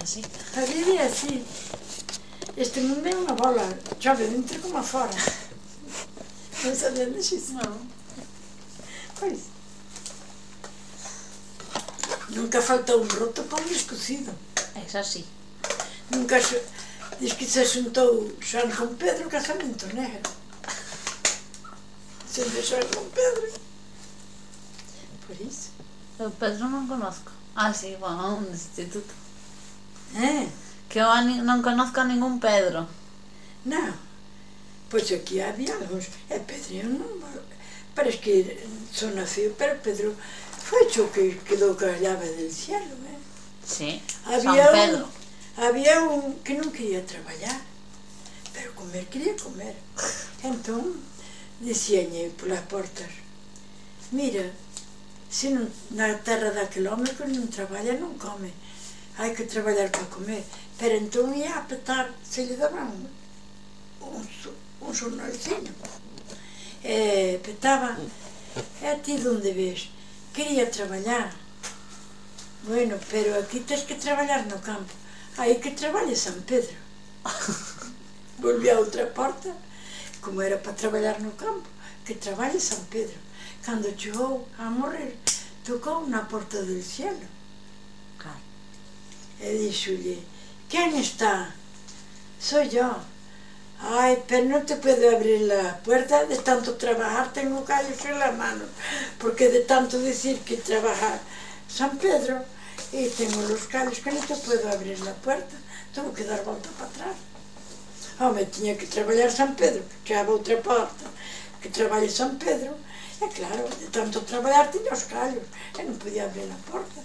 así. A vida é así. Este mundo é unha bola, chove dentro como afora. Non sabendes iso? Non. Pois. Nunca falta un roto para un descosido. Es así. Nunca se... Diz que se xuntou Xoan con Pedro, casamento negro. Sempre Xoan con Pedro. Por iso. Eu Pedro non conozco. Ah, sí, bueno, un instituto. Que eu non conozco a ningún Pedro. Non. Pois aquí había algúns. E Pedro non... Parece que son nacido, pero Pedro foi o que quedou con a llave del cielo, Sí, había San Pedro. Había un que non quería traballar, pero comer quería comer. Entón, dicíañe polas portas, mira, se non, na terra daquele home que non traballa non come, hai que traballar para comer. Pero entón ia a petar, se lle daban un xornalciño. Petaba, e a ti donde ves? Quería traballar. Bueno, pero aquí tens que traballar no campo. Aí que traballe San Pedro. Volví a outra porta, como era para traballar no campo, que traballe San Pedro. Cando chegou a morrer, tocou na porta del cielo. Claro. E dixolle, quen está? Soy yo. Ay, pero no te puedo abrir la puerta, de tanto trabajar tengo callos en la mano, porque de tanto decir que trabaja San Pedro, y tengo los callos que no te puedo abrir la puerta, tengo que dar volta para atrás. Me tiña que traballar San Pedro, que chegaba outra porta, que traballe San Pedro, e claro, de tanto traballar tiña os callos, e non podía abrir a porta.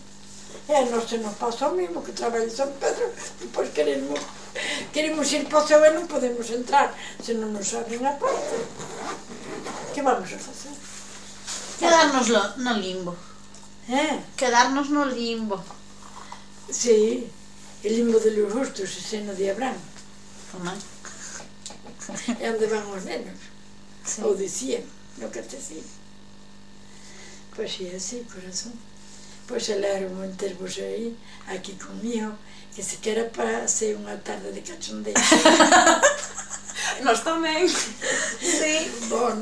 E a nós se nos pasa o mismo, que traballe San Pedro, depois queremos ir para o céu e non podemos entrar, se non nos abren a porta. Que vamos a facer? Quedarnos no limbo. Quedarnos no limbo. Sí, el limbo de los justos, el seno de Abraham. É onde van os nenos, sí. Ou dicían, no catecismo. Pois é así, corazón. Pois alegro en tervos aí, aquí conmigo, que se quera para ser unha tarde de cachondeo. Nós tamén. Sí.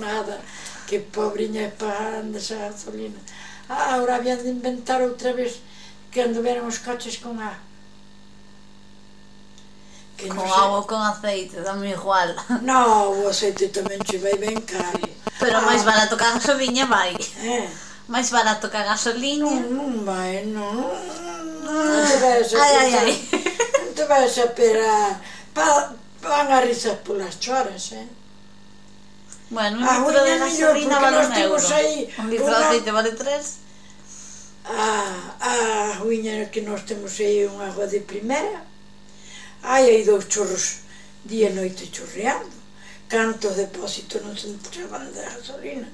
Nada, que pobriña é pagando esa gasolina. Ahora habían de inventar outra vez que anduveran os coches con agua. Con agua ou con aceite, dame igual. Non, o aceite tamén che vai ben caro. Pero máis barato que a gasolina vai. Máis barato que a gasolina. Non vai, non. Non te vais a perar. Van a risas polas choras, Bueno, un litro de gasolina vale €1. Un litro de aceite vale 3. A ruíña que nós temos aí unha agua de primeira. Hai 2 chorros día e noite chorreando. Cantos depósitos non se entraban de gasolina.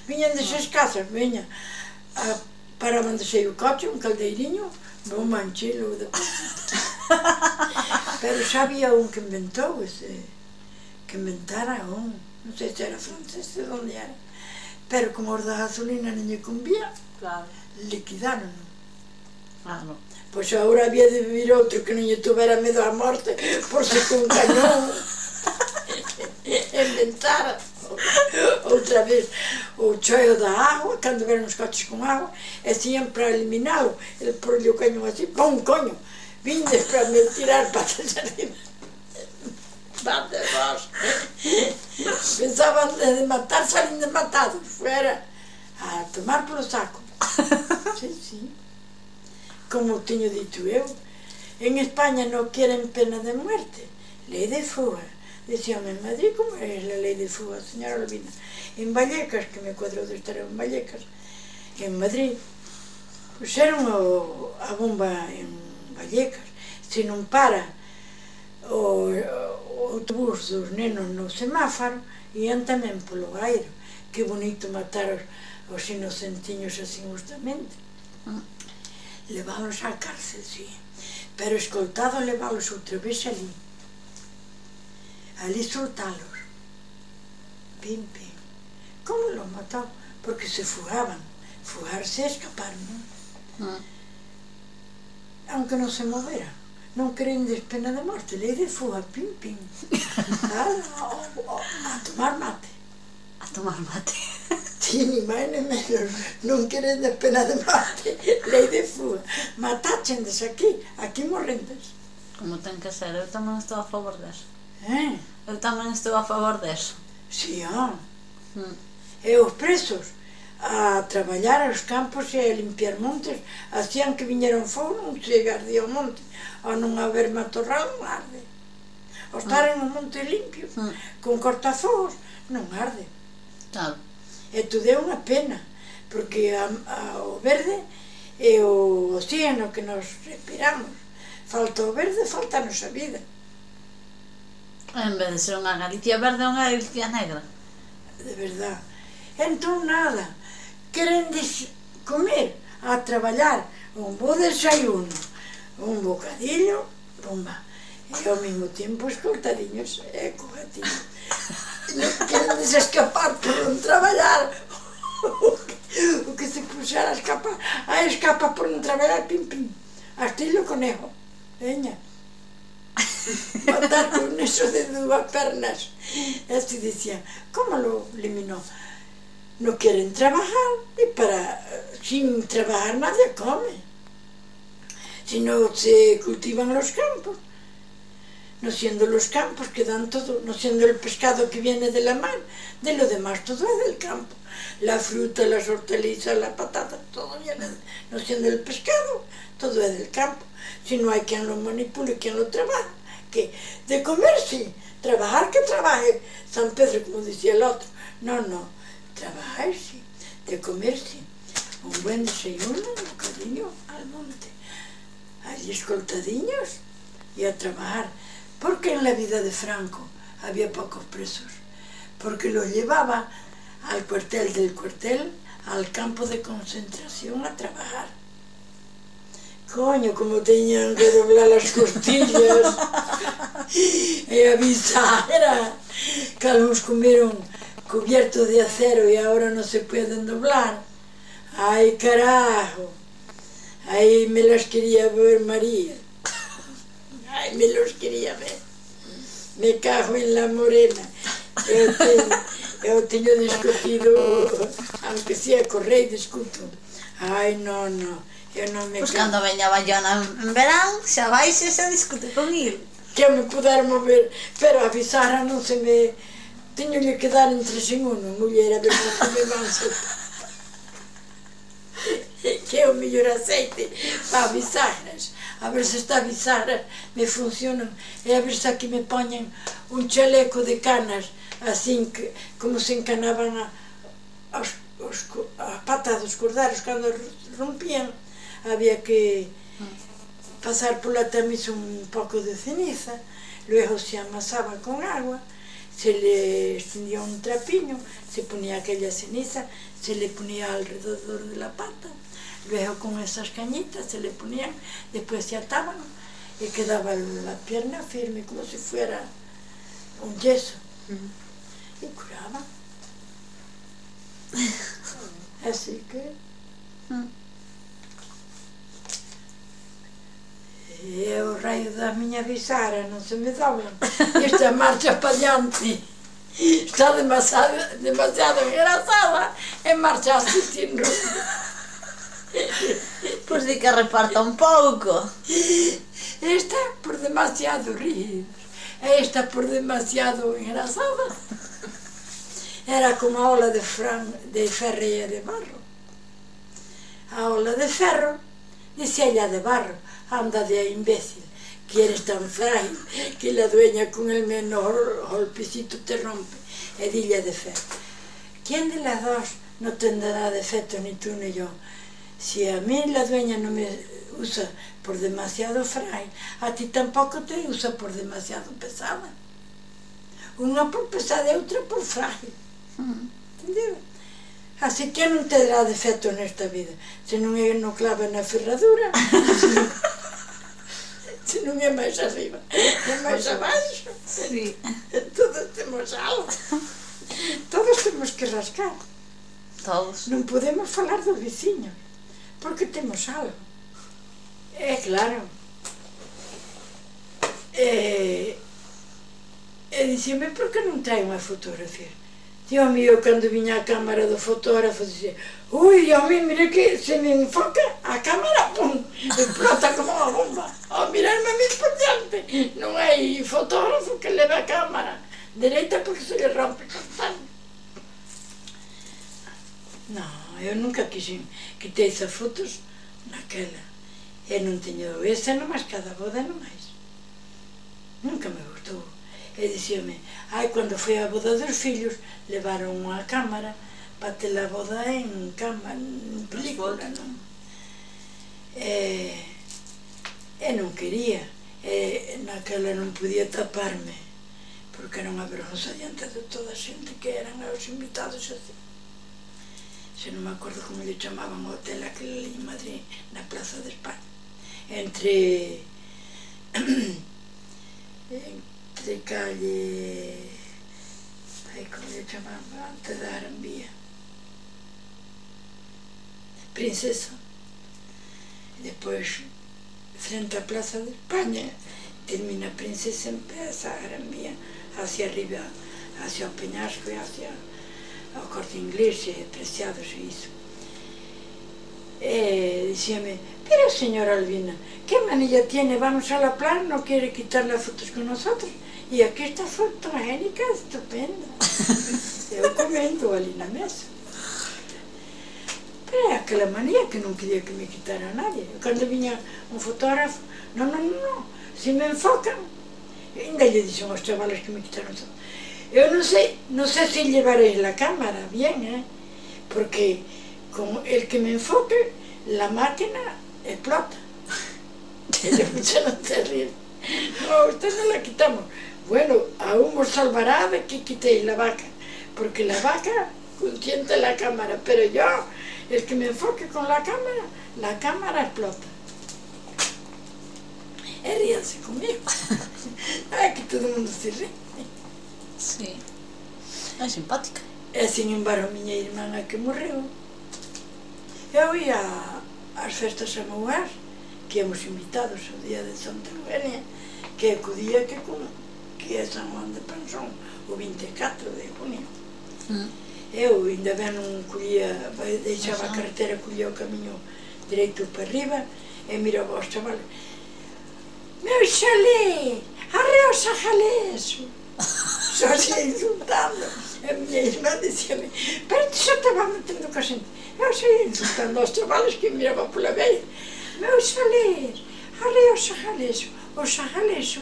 Viñan desas casas, paraban de sair o coche, un caldeiriño, un manchilo de depósito. Pero xa había un que inventou que inventara non sei se era francés, de onde era, pero como os da gasolina non lle convía, liquidaron. Pois agora había de vivir outro que non lle tuvera medo á morte por se con cañón inventara outra vez o choio da agua, cando veran os coches con agua, e tiñan para eliminalo, el porlle o cañón así, pum, coño, vindes para me tirar patas arriba. Van de vos. Pensaban de matar, salen de matados, fuera a tomar polo saco. Sí. Como teño dito eu, en España non queren pena de muerte, lei de fuga. Dicíame en Madrid, como é a lei de fuga, señora Albina? En Vallecas, que me cuadrou de estar en Vallecas, en Madrid, puxeron a bomba en Vallecas. Se non para o autobús dos nenos no semáforo, ian tamén polo aire. Que bonito matar os inocentiños así justamente. Leválos á cárcel, sí, pero escoltados leválos outra vez ali soltalos. Pim. Como los matou? Porque se fugaban, fugarse e escapar, non? Aunque non se moveran, non querendes pena de morte, lei de fuga, pim, pim. A tomar mate. A tomar mate. Ti, ni máis ni menos, non querendes pena de morte, lei de fuga. Matáchendes aquí morrendes. Como ten que ser, eu tamén estou a favor deso. Eh? Eu tamén estou a favor deso. Si, E os presos a traballar aos campos e a limpiar montes, hacían que viñeron fogo, non se ardía o monte, ao non haber matorral non arde. Ao estar en un monte limpio, con cortafogos, non arde. Claro. E tudo é unha pena, porque o verde é o océano que nos respiramos. Falta o verde, falta a nosa vida. En vez de ser unha Galicia verde, é unha Galicia negra. De verdad. Entón nada, querendes comer, a traballar, un bo desayuno, un bocadillo, bomba. E ao mesmo tempo escoltadiños e co gatillo. Non querendes escapar por non traballar. O que se puxara a escapar, escapa por non trabalhar, pim, pim. Astilo conejo, veña. Matar con eso de dúas pernas. E así dicía, como lo eliminó? No quieren trabajar, y sin trabajar nadie come. Si no se cultivan los campos. No siendo los campos que dan todo, no siendo el pescado que viene de la mar, de lo demás todo es del campo. La fruta, las hortalizas, la patata, todo viene, no siendo el pescado, todo es del campo. Si no hay quien lo manipule, quien lo trabaja, que de comer sí, trabajar que trabaje, San Pedro como decía el otro, no, trabajar sí, de comer sí, un buen desayuno, un bocadillo al monte, allí escoltadiños y a trabajar. Porque en la vida de Franco había pocos presos, porque los llevaba al cuartel del cuartel, al campo de concentración a trabajar. Coño, como tenían que doblar las costillas y avisar que algunos comieron cubiertos de acero y ahora no se pueden doblar. ¡Ay, carajo! Ahí me las quería ver María. Ay, me los quería ver. Me cago en la morena. Eu teño discutido, aunque sea correr, discuto. Ai, no, eu non me cago. Pois cando veña a Bayona en verán, xa vais e se discute con il. Que me puder mover, pero a bisarra non se me... Teñolle que dar entre sin uno, muller, a ver se me van soltar. Que é o mellor aceite para bisarras. A ver se estas bisarras me funcionan e a ver se aquí me poñen un chaleco de canas así que, como se encanaban as patas dos corderos cando rompían, había que pasar pola tamiz un pouco de ceniza, luego se amasaba con agua, se le extendía un trapiño, se ponía aquella ceniza, se le ponía alrededor de la pata. Luego con esas cañitas se le ponían, después se ataban y quedaba la pierna firme como si fuera un yeso. Y curaba. Así que... E o raio da miña bisara non se me doblan. Esta marcha para diante está demasiado engrasada e marcha así sin rumbo. Pois di que reparta un pouco. Esta por demasiado rígida, esta por demasiado engrasada. Era como a ola de ferro e de barro. A ola de ferro dicía ella de barro, anda de imbécil, que eres tan frágil que la dueña con el menor golpecito te rompe. E dilla de ferro, ¿quién de las dos no tendrá defecto, ni tú ni yo? Si a mí la dueña no me usa por demasiado frágil, a ti tampoco te usa por demasiado pesada. Unha por pesada e outra por frágil. Entendeu? Así que non te dará defecto nesta vida. Se non é no clava na ferradura, se non é máis arriba, é máis abaixo. Sí. Todos temos algo. Todos temos que rascar. Todos. Non podemos falar do veciño, porque temos algo. É claro. E dizia-me, por que non trae unha fotografía? Dios mío, cando viña a cámara do fotógrafo, dizia, ui, Dios mío, mira que se me enfoca a cámara, pum, explota como unha bomba. Ao mirarme a mí por diante, non hai fotógrafo que leve a cámara dereita porque se lle rompe o castaño. Non, eu nunca quixen quitei esas fotos naquela. E non teño esa nomás cada boda nomais. Nunca me gustou. E dicíame, ai, cando foi a boda dos fillos, levaron unha cámara para ter a boda en cámara, en película, non? E non quería. E naquela non podía taparme, porque era unha vergonza diante de toda a xente que eran os invitados así. Se non me acordo como lle chamaban o hotel aquel ali en Madrid, na Plaza de España. Entre calle, ai, como lle chamaban, antes da Gran Vía, Princesa, e depois frente á Plaza de España termina a Princesa, empeza a Gran Vía hacia arriba, hacia o Peñasco e hacia o Corte Inglés e Preciados e iso. E dicíame, pero señora Albina, ¿qué manilla tiene? Vamos a la playa, no quiere quitar las fotos con nosotros. Y aquí está fotogénica, estupenda. Eu comendo ali na mesa. Pero é aquela manía que non quería que me quitara nadie. Cando viña un fotógrafo, non, se me enfocan, ainda lle dixen aos chavales que me quitaron todo. Eu non sei se llevaréis la cámara bien, porque con el que me enfoque, la máquina explota. Y le pusieron terrible. No, usted no la quitamos. Bueno, aún os salvará de que quitéis la vaca, porque la vaca consiente la cámara, pero yo, el que me enfoque con la cámara explota. E ríanse conmigo. Ai, que todo mundo se ríe. Sí, é simpática. E, sin embargo, miña irmán a que morreu, eu ia ás festas a Mouar, que íamos invitados ao día de Santa Eugenia, que é o día que é San Juan de Pansón, o 24 de junio. Eu ainda ben non collía, deixaba a carretera, collía o camiño direito para arriba, e miraba aos chavales, meu xalé, arreo xa jaleso. Só se insultando. A miña irmã dicíame, pero ti xa te vas metendo ca xente. Eu xa insultando aos chavales que miraban pola veia. Meu xalés, arreo xa jaleso. O xa jaleso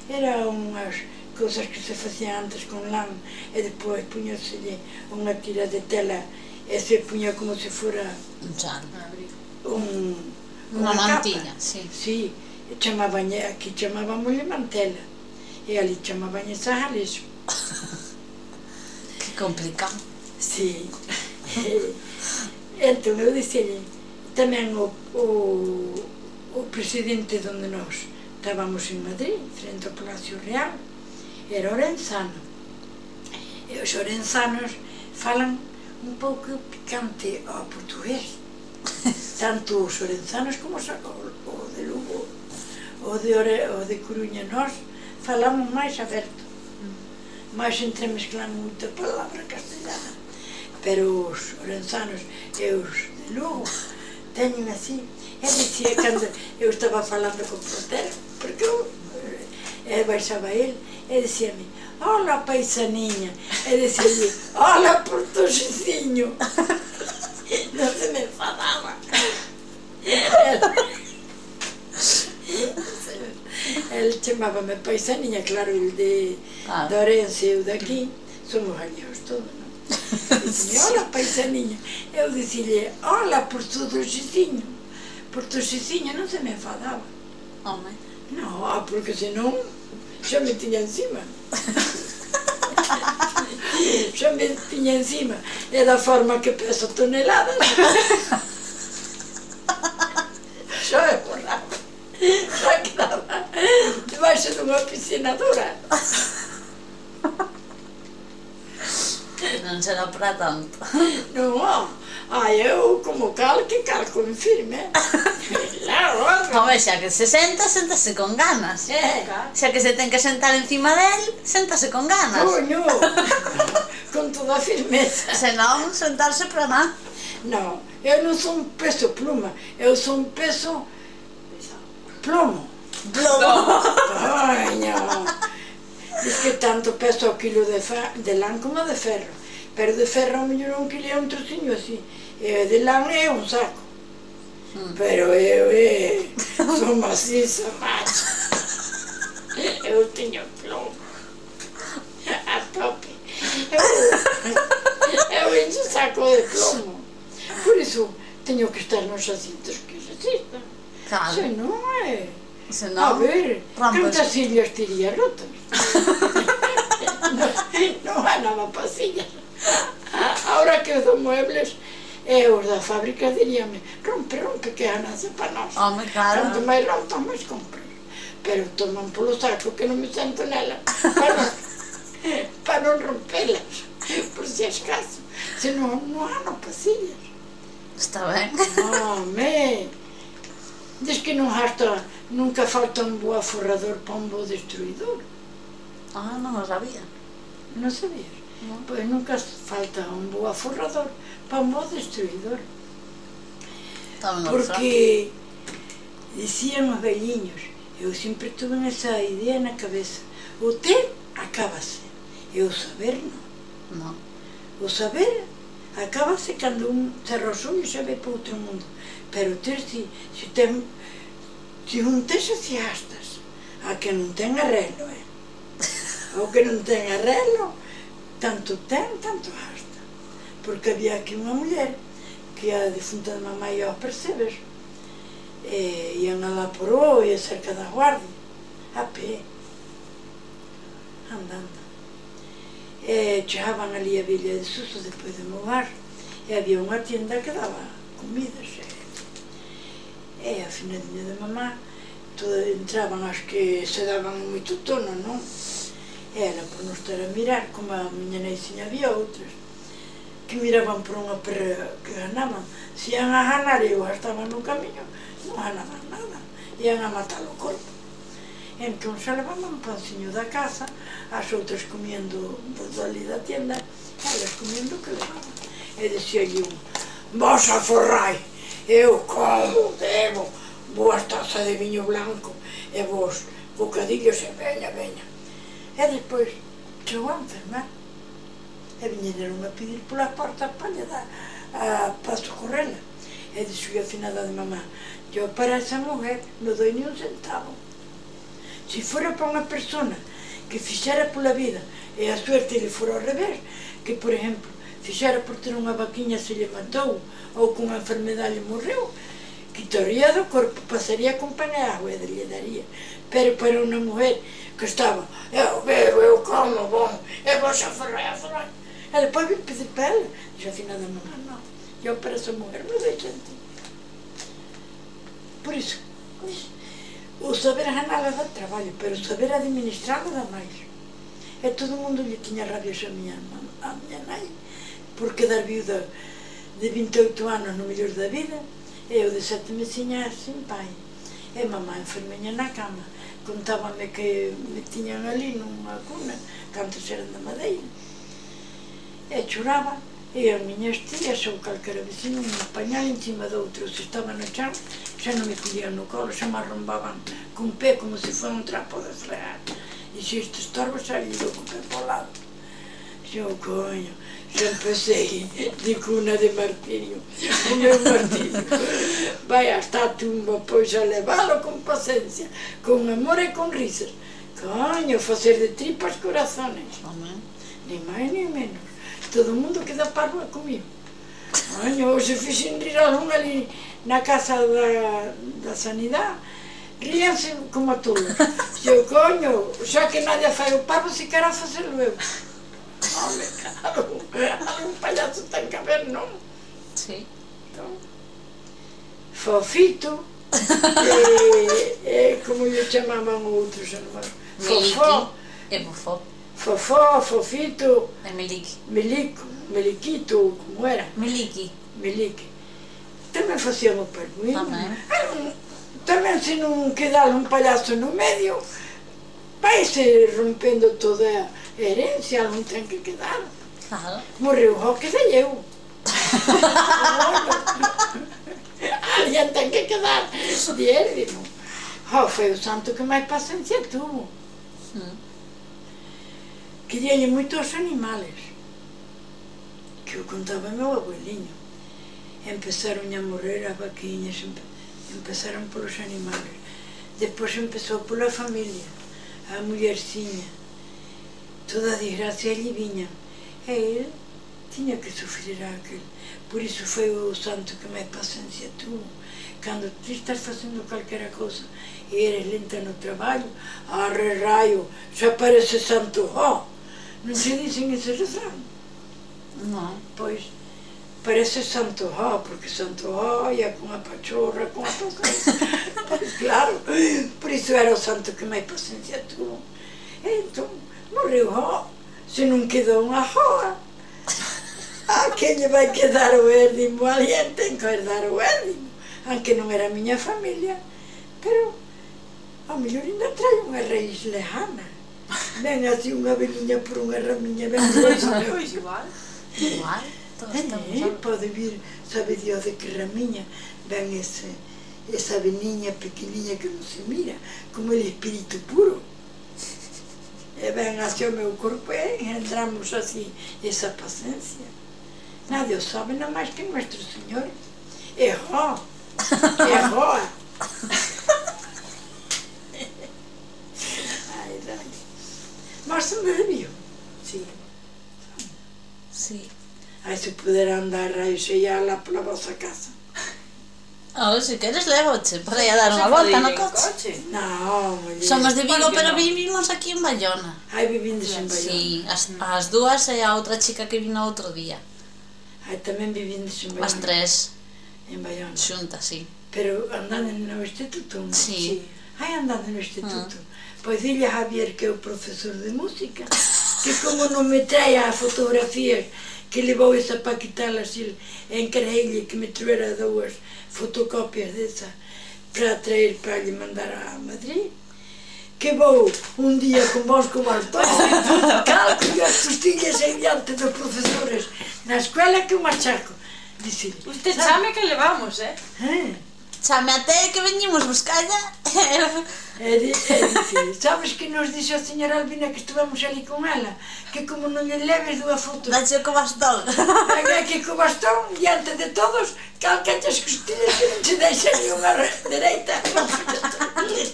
era unhas cousas que se facían antes con lã e depois puñaselle unha tira de tela e se puña como se fora unha mantilla, sí. Sí, aquí chamábamoslle mantela e ali chamabanlle xa jaleso. Que complicado. Sí. Entón, eu dixelle, tamén o presidente donde nós estábamos en Madrid, frente ao Palacio Real, era orenzano. E os orenzanos falan un pouco picante ao portugués. Tanto os orenzanos como o de Lugo, o de Coruña, nós falamos máis aberto. Máis entremezclamos moita palabra castellana. Pero os orenzanos e os de Lugo teñen así. E dicía, cando eu estaba falando con Protero, porque eu baixaba ele, e dicíame, hola paisaniña, e dicíalle, hola portuxeciño. Non se me enfadaba. Ele chamábame paisaniña, claro, ele de Orense e eu daqui, somos gallegos todos, non? Dicíame, hola paisaniña. Eu dicíalle, hola portuxeciño. Portuxeciño non se me enfadaba. Home. Non, porque senón xa me tiña encima. Xa me tiña encima. E da forma que peso toneladas. Xa é borrado. Xa quedaba debaixo dunha piscina dura. Non será para tanto. Non, eu como calco en firme. Claro, Home, xa que se senta, séntase con ganas. Xa que se ten que sentar encima del, séntase con ganas. coño, con toda a firmeza. Senón, sentarse para nada. Non, eu non son un peso pluma, eu son un peso plomo. Coño, diz que tanto peso o kilo de lán como de ferro, pero de ferro ao mellor un kilo é un trociño así, e de lán é un saco. Pero eu son maciza, macho. Eu teño plomo a tope. Eu encho saco de plomo. Por iso teño que estar nos asientos que resistan. Claro. Se non é... Senón, A ver, rompes. cantas sillas tiría rotas? Non há nada para sillas. Ahora que os muebles, os da fábrica diríame, rompe, que é a nace para nós. Home, claro. Canto máis rompa, máis compras. Pero toman polo saco que non me sento nela para non rompelas, por si acaso. Se non há no pasillas. Está ben. Home, diz que nunca falta un bo aforrador para un bo destruidor. Ah, non o sabía. Non sabías? Non. Pois nunca falta un bo aforrador para un bo destruidor. Tamén o sabe. Porque dicían os velliños, eu sempre tuve esa idea na cabeza, o ter acábase, e o saber non. Non. O saber acábase cando un cerra os ollos e ve para outro mundo, pero ter se un tes se astas, a que non ten arrelo, o que non ten arrelo, tanto ten, tanto hasta. Porque había aquí unha muller que a defunta de mamá e aos percebes, ian alá por e cerca da Guardia, a pé, andando. Chegaban ali a Villa de Suso depois de mogar, e había unha tienda que daba comidas. E a finadinha de mamá, entraban as que se daban moito tono, non? E era por non estar a mirar, como a miña neiciña había outras, que miraban por unha perra que ganaban. Se ian a ganar e eu estaban no camiño, non ganaban nada, ian a matar o corpo. Entón se levaban panciño da casa, as outras comiendo ali da tienda, elas comiendo o que levaban. E dicía-lhe un, vos aforrai, eu como debo, boas tazas de viño blanco, e vos bocadillos e veña. E despois chegou a enfermar, e viñeron a pedir pola porta para lle dar, para socorrela. E dixo a finada de mamá, yo para esa mujer non doi ni un centavo. Se fora para unha persona que fixera pola vida e a suerte lle fora ao revés, que, por exemplo, fixera por ter unha vaquiña se lle matou ou con unha enfermedade lle morreu, quitaría do corpo, pasaría con pan e agua e lle daría. Pero para unha mujer que estaba, eu bebo, eu como, bom, e vos aforrai. E depois vim pedir para ela, e ao final da mamá, non, eu para esa mujer non dei xente. Por iso, o saber ganala dá traballo, pero o saber administrala dá máis. E todo o mundo lle tiña rabios a miña nai, por quedar viuda de 28 anos no mellor da vida, e eu de 7 mesiñas sin pai. E mamá enfermeña na cama, contábame que me tiñan ali nunha cuna, que antes eran de madeira, e choraba, e as miñas tías ou calquera vecino un pañal encima do outro, se estaba no chan, xa non me collían no colo, xa me arrombaban cun pé como se fora un trapo de fregar, e se isto estorbo xa lle dou co pé po lado. Xo, coño, xa empecé de cuna de martirio, o meu martirio vai hasta a tumba, pois a levalo con paciencia, con amor e con risas, coño, facer de tripas corazones, ni máis ni menos. Todo o mundo queda parvo comigo. Coño, se fixen rir algún ali na casa da sanidade, ríanse como a todos. Eu, coño, xa que nadie fai o parvo, se quero facelo eu. Home, claro, algún payaso ten que haber, non? Sí. Fofito, como lle chamaban outros, Fofó. E Fofó. Fofó, Fofito, E Meliki. Meliquito, como era? Meliki. Melique. Tamén facían o parvo. Tamén. tamén se non quedar un pallazo no medio, vaise rompendo toda a herencia, non ten que quedar. Claro. Morreu, quedei eu. Alguén ten que quedar de Érdimo. Foi o santo que máis paciencia tuvo. Queríalle moito aos animales, que o contaba meu abueliño. Empezaron a morrer as vaquiñas, empezaron polos animales. Depois empezou pola familia, a mullerciña. Toda a desgracia lle viña. E ele tiña que sufrir aquel. Por iso foi o santo que máis paciencia tuvo. Cando ti estás facendo calquera cousa e eres lenta no traballo, arre raio, xa parece santo Jó. Non se dicen ese refrán? Non. Pois, parece santo Jó, porque santo Jó ia con a pachorra, con a toca. Pois claro, por iso era o santo que máis paciencia tuvo. E entón, morreu Jó, se non quedou unha Jóa. A quen lle vai quedar o Érdimo? Alguén ten que herdar o Érdimo, aunque non era a miña familia, pero ao mellor ainda trae unha raíz lejana. Ven así unha veliña por unha ramiña, ven Pois igual. Igual. Pode vir, sabe Dios de que ramiña, ven esa veniña pequeniña que non se mira, como el espírito puro. E ven así o meu corpo e entramos así esa paciencia. Nadie o sabe nada máis que nuestro Señor. É Jó, é Jó. Ai, dai. Mas se me viu. Sí. Sí. Ai, se pudera andar raios e ia lá pola vosa casa. Ahora, se queres, lévoche para ir a dar unha volta no coche. Non, muller. Somos de Vigo, Por que pero non? vivimos aquí en Bayona. Ai, vivindes en Bayona. Sí, as dúas e a outra chica que vino outro día. Ai, tamén vivindes en Bayona. As tres, En Bayona. xuntas, sí. Pero andando no instituto, non? Sí. Ai, andando no instituto. Pois dille a Javier, que é o profesor de música, que como non me trae as fotografías que levou esa para quitalas, encarreguei que me traera 2 fotocopias desa para traer para lle mandar a Madrid, que vou un día con vos como Altón, calco as costillas aí diante dos profesores na escuela que un machaco. Dicille, Usted chame que levamos, Chame até que veñimos buscalla. dicille, sabes que nos dixo a señora Albina que estuvamos ali con ela, que como non lle leves 2 fotos, Dache co bastón. venga aquí co bastón diante de todos, calcache as costillas que non se deixa ni unha dereita,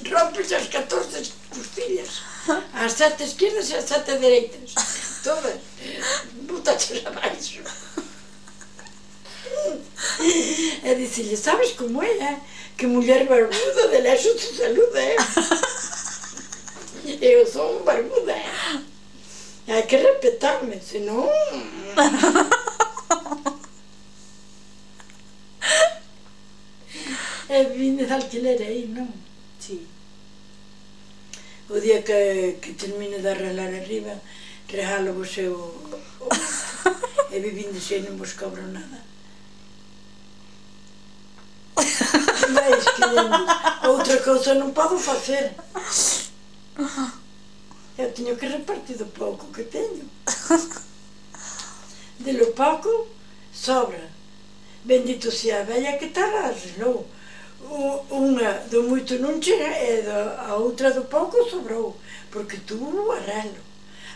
rompes as 14 costillas, as 7 esquerdas e as 7 dereitas, todas, botaches abaixo. E dicille, sabes como é, que muller barbuda de lexo se saluda, eu son barbuda, hai que respetarme, senón... E vine de alquiler aí, non? Sí. O día que termine de arreglar arriba, regalo vos eu e vivindes aí non vos cobro nada. Mas que outra cousa non podo facer. Eu teño que repartir do pouco que teño. De lo pouco, sobra. Bendito sea a vella que tal arreglou. Unha do moito non chega e a outra do pouco sobrou, porque tuvo o arreglo.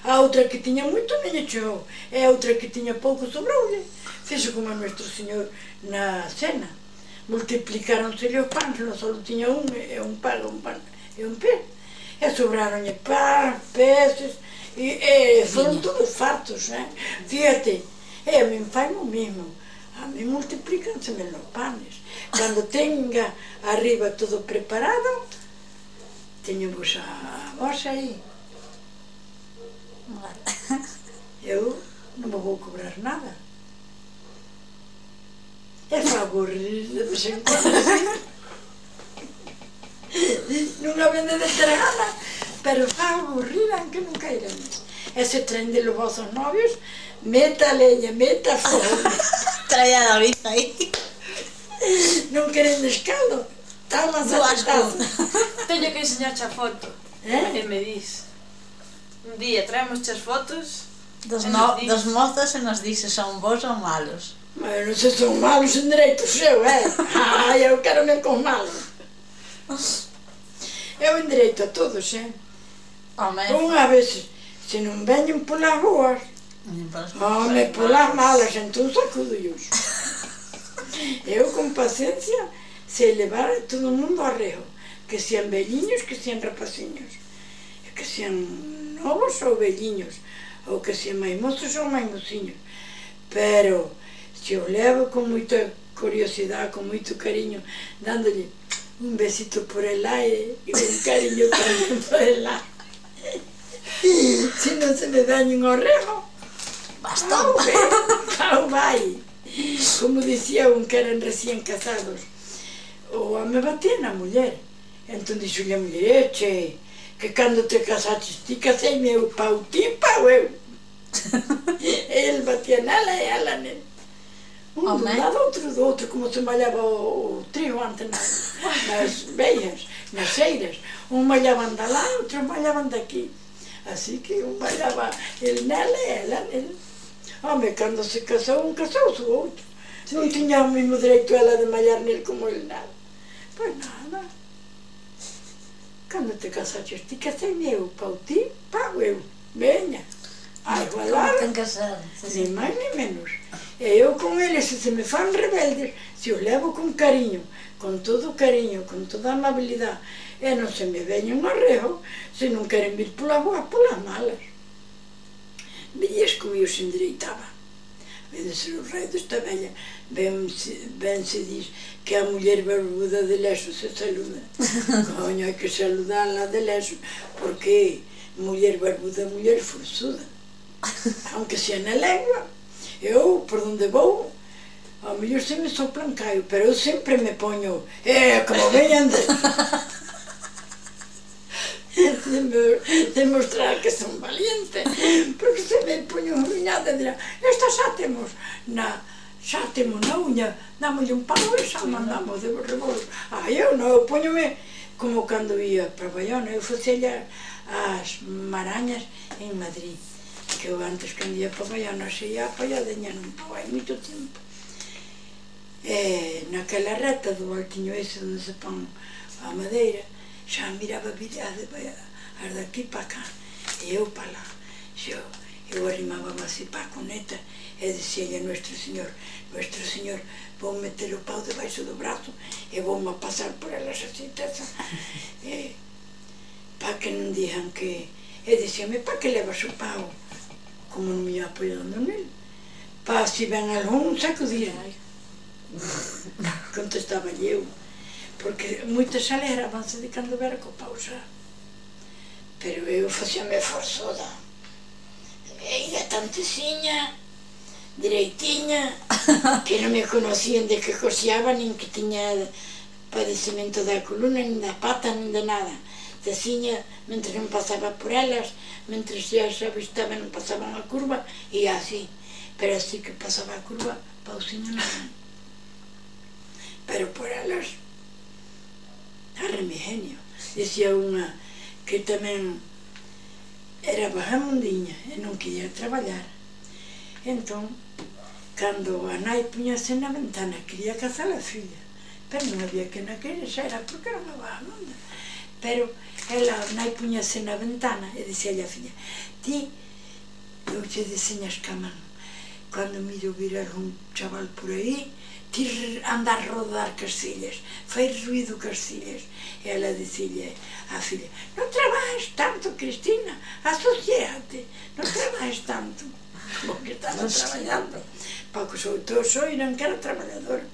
A outra que tiña moito non lle chegou, e a outra que tiña pouco sobroulle. Fixo como a Nuestro Señor na cena. Multiplicaronse os pans, non só tiña un e un pan e un pez. E sobraronlle pan, peces, e foron todos fartos, Fíjate, e a min fai o mismo. A mí multiplícanse os panes. Cando tenga arriba todo preparado, teño vos a vos aí. Eu non vos vou cobrar nada. É favorrir de vez en cuando. Non a vende de ter gana, pero favorrir aunque non cairan. E se traen de los vosos novios, meta leña, meta fogo. Traía a David aí. Non queren descaldo, Está más Do asco. Teño que enseñarche a foto. E me dis. Un día traemos as fotos. Dos mozos e nos dices son bons ou malos. Mas non se son malos en dereito seu, Ai, eu quero me con malos. Eu en dereito a todos, Home. Unha vez, se non veñen polas ruas, home, polas malas, entón sacudo-os. Eu con paciencia sei levar a todo o mundo ao reo, que sean velliños, que sean rapaciños, que sean novos ou velliños, ou que sean máis mozos ou máis mociños. Pero se o levo con moita curiosidade, con moito cariño, dándolle un besito por el aire e un cariño tamén por el aire. Se non se me dañen ao rego, Bastón. Pau vai. Como dicía un que eran recién casados, o home batía na muller. Entón dixo-lhe a muller, che, que cando te casaches ti caseime eu pau ti, pau eu. El batía nela e ela nele. Un do lado, outro do outro, como se malhaba o trigo antes nas veias, nas eiras. Un malhaban da lá, outro malhaban daqui. Así que un malhaba el nela e ela nele. Home, cando se casou, un casouse o outro. Non tiña o mesmo dereito ela de malhar nele como el nela. Pois nada. Cando te casaches ti, caseime eu, pau ti, pau eu. Veña. A igualar. Ten que ser. Ni máis ni menos. E eu con eles, se me fan rebeldes, se os levo con cariño, con todo o cariño, con toda a amabilidade, e non se me veñen ao reo, se non queren vir pola rúa, polas malas. Veías como eu se endereitaba. Vede ser o rei desta vella, ben se diz que a muller barbuda de leso se saluda. Coño, hai que saludala de leso, porque muller barbuda, muller forzuda. Aunque sea na lengua. Eu, por onde vou, ao mellor se me soplan caio, pero eu sempre me poño, como veñan de mostrar que son valiente, porque se me poño ruñada e dirá, esta xa temos na uña, dámoslle un palo e xa mandamos de rebolo. Eu non, eu poñome como cando ia para Bayona, eu facía as marañas en Madrid, que eu antes cando ia para Bayona se ia apoiadeña nun pau, hai moito tempo. E naquela reta do altiño ese onde se pon a madeira, xa miraba virade as daqui para cá, e eu para lá. Eu arrimaba así para a cuneta e dicía a Nuestro Señor, vou meter o pau debaixo do brazo e vou-me pasar por elas así, para que non digan que... E dicíame, para que levas o pau? Como non me ia apoiando nele? Para si ven algún sacudir. Contestaba eu, porque moitas alegrabanse de cando vera co pau xa. Pero eu facíame forzuda. Era tanteciña, direitiña, que non me conocían de que coseaba, nin que tiña padecimento da columna, nin da pata, nin de nada. Teciña, mentre non pasaba por elas, mentre xa se avistaba non pasaban a curva, e así. Pero así que pasaba a curva, pausiña non. Pero por elas, a remigenio. Dicía unha que tamén era vagamundiña e non quería traballar. Entón, cando a nai puñase na ventana, quería cazar a filla, pero non había que na querer, xa era porque era unha vagamunda. Pero ela, a nai puñase na ventana e dicía a filla, ti, eu te deseñas ca man, cando miro vir algún chaval por aí, ti anda a rodar cas fillas, fai ruido cas fillas. E ela dicía a filla, non traballes tanto, Cristina, asociate, non traballes tanto. Como que estaba traballando, para que os outros oiran que era traballador.